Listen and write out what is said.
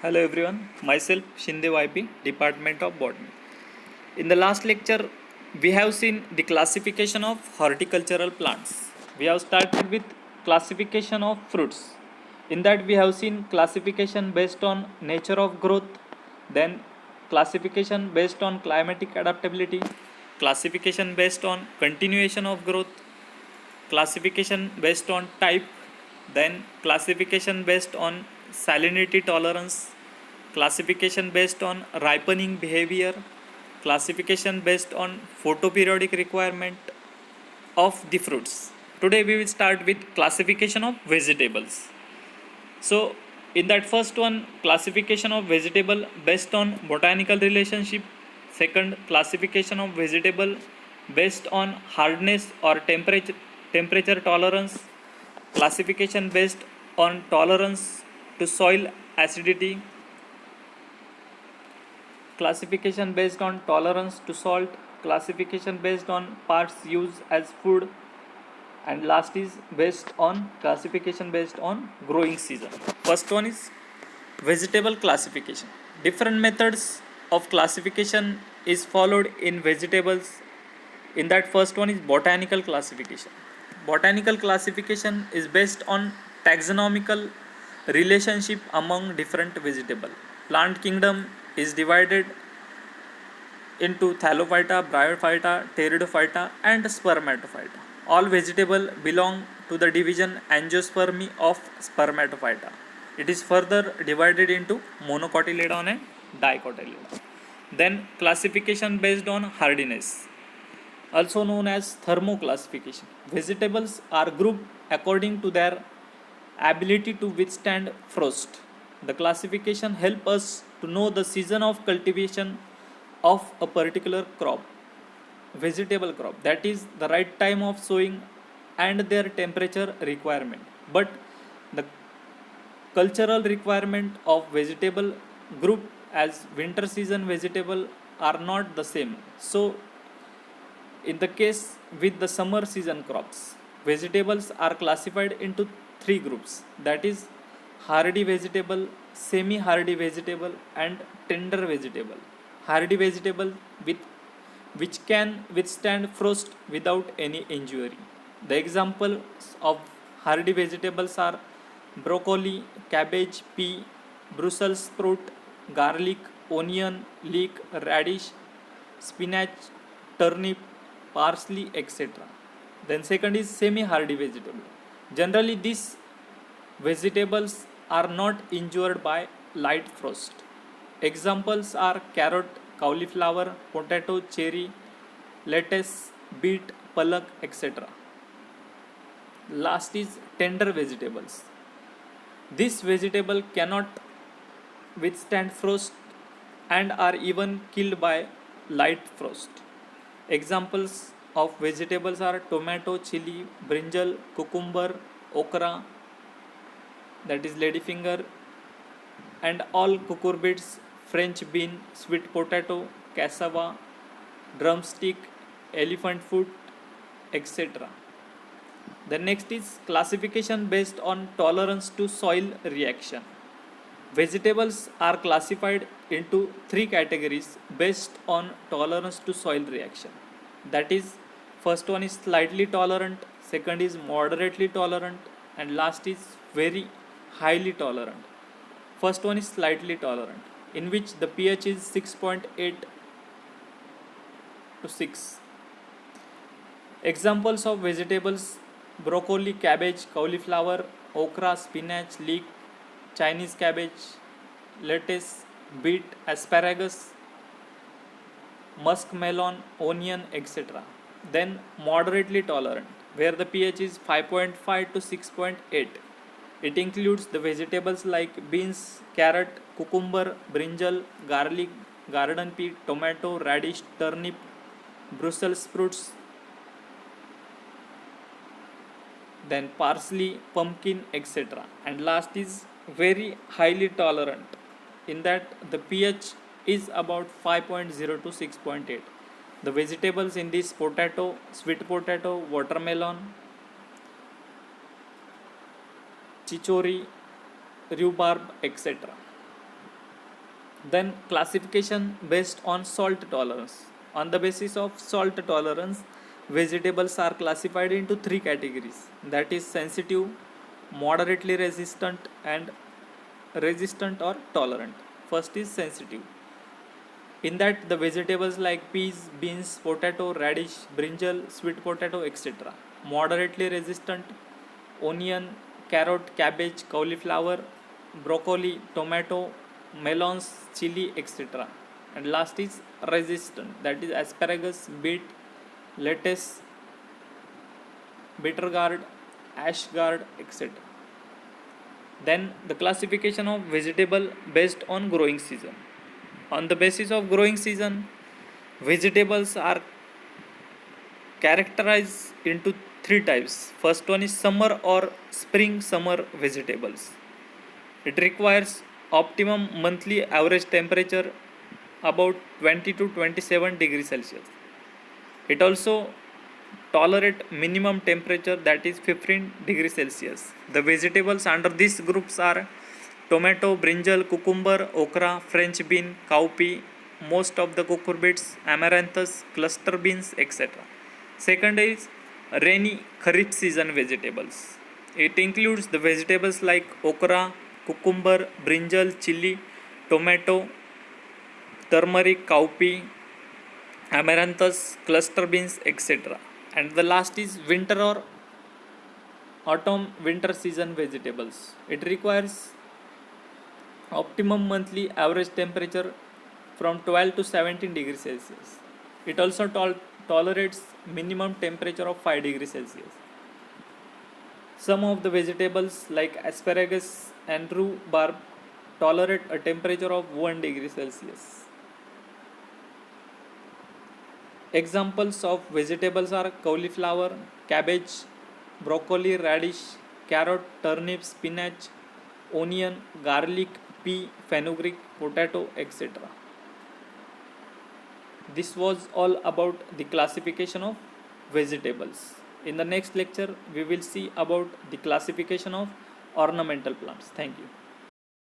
Hello everyone, myself Shinde YP, Department of Botany. In the last lecture, we have seen the classification of horticultural plants. We have started with classification of fruits. In that, we have seen classification based on nature of growth, then classification based on climatic adaptability, classification based on continuation of growth, classification based on type, then classification based on salinity tolerance, classification based on ripening behavior, classification based on photoperiodic requirement of the fruits. Today we will start with classification of vegetables. So in that first one, classification of vegetable based on botanical relationship. Second, classification of vegetable based on hardness or temperature tolerance. Classification based on tolerance to soil acidity. Classification based on tolerance to salt. Classification based on parts used as food, and last is based on classification based on growing season. First one is vegetable classification. Different methods of classification is followed in vegetables. In that first one is botanical classification. Botanical classification is based on taxonomical relationship among different vegetable. Plant kingdom is divided into Thallophyta, Bryophyta, Pteridophyta and Spermatophyta. All vegetable belong to the division Angiospermy of Spermatophyta. It is further divided into monocotyledon and dicotyledon. Then classification based on hardiness, also known as thermoclassification. Vegetables are grouped according to their ability to withstand frost. The classification helps us to know the season of cultivation of a particular crop, vegetable crop, that is the right time of sowing and their temperature requirement. But the cultural requirement of vegetable group as winter season vegetable are not the same. So in the case with the summer season crops, vegetables are classified into three groups, that is hardy vegetable, semi hardy vegetable and tender vegetable. Hardy vegetable with which can withstand frost without any injury. The examples of hardy vegetables are broccoli, cabbage, pea, Brussels sprout, garlic, onion, leek, radish, spinach, turnip, parsley, etc. Then second is semi-hardy vegetable. Generally these vegetables are not injured by light frost. Examples are carrot, cauliflower, potato, cherry, lettuce, beet, palak, etc. Last is tender vegetables. This vegetable cannot withstand frost and are even killed by light frost. Examples of vegetables are tomato, chili, brinjal, cucumber, okra, that is ladyfinger, and all cucurbits, French bean, sweet potato, cassava, drumstick, elephant foot, etc. The next is classification based on tolerance to soil reaction. Vegetables are classified into three categories based on tolerance to soil reaction. That is, first one is slightly tolerant, second is moderately tolerant, and last is very highly tolerant. First one is slightly tolerant, in which the pH is 6.8 to 6. Examples of vegetables: broccoli, cabbage, cauliflower, okra, spinach, leek, Chinese cabbage, lettuce, beet, asparagus, muskmelon, onion, etc. Then moderately tolerant, where the pH is 5.5 to 6.8. It includes the vegetables like beans, carrot, cucumber, brinjal, garlic, garden pea, tomato, radish, turnip, Brussels sprouts, then parsley, pumpkin, etc. And last is very highly tolerant, in that the pH is about 5.0 to 6.8. The vegetables in this potato, sweet potato, watermelon, chichori, rhubarb, etc. Then classification based on salt tolerance. On the basis of salt tolerance, vegetables are classified into three categories, that is sensitive, moderately resistant, and resistant or tolerant. First is sensitive. In that, the vegetables like peas, beans, potato, radish, brinjal, sweet potato, etc. Moderately resistant: onion, carrot, cabbage, cauliflower, broccoli, tomato, melons, chili, etc. And last is resistant, that is asparagus, beet, lettuce, bitter gourd, ash gourd, etc. Then the classification of vegetable based on growing season. On the basis of growing season, vegetables are characterized into three types. First one is summer or spring summer vegetables. It requires optimum monthly average temperature about 20 to 27 degrees Celsius. It also tolerate minimum temperature, that is 15 degrees Celsius. The vegetables under these groups are tomato, brinjal, cucumber, okra, French bean, cowpea, most of the cucurbits, amaranthus, cluster beans, etc. Second is rainy kharif season vegetables. It includes the vegetables like okra, cucumber, brinjal, chili, tomato, turmeric, cowpea, amaranthus, cluster beans, etc. And the last is winter or autumn winter season vegetables. It requires optimum monthly average temperature from 12 to 17 degrees Celsius. It also tolerates minimum temperature of 5 degrees Celsius. Some of the vegetables like asparagus and rhubarb tolerate a temperature of 1 degree Celsius. Examples of vegetables are cauliflower, cabbage, broccoli, radish, carrot, turnip, spinach, onion, garlic, pea, fenugreek, potato, etc. This was all about the classification of vegetables. In the next lecture, we will see about the classification of ornamental plants. Thank you.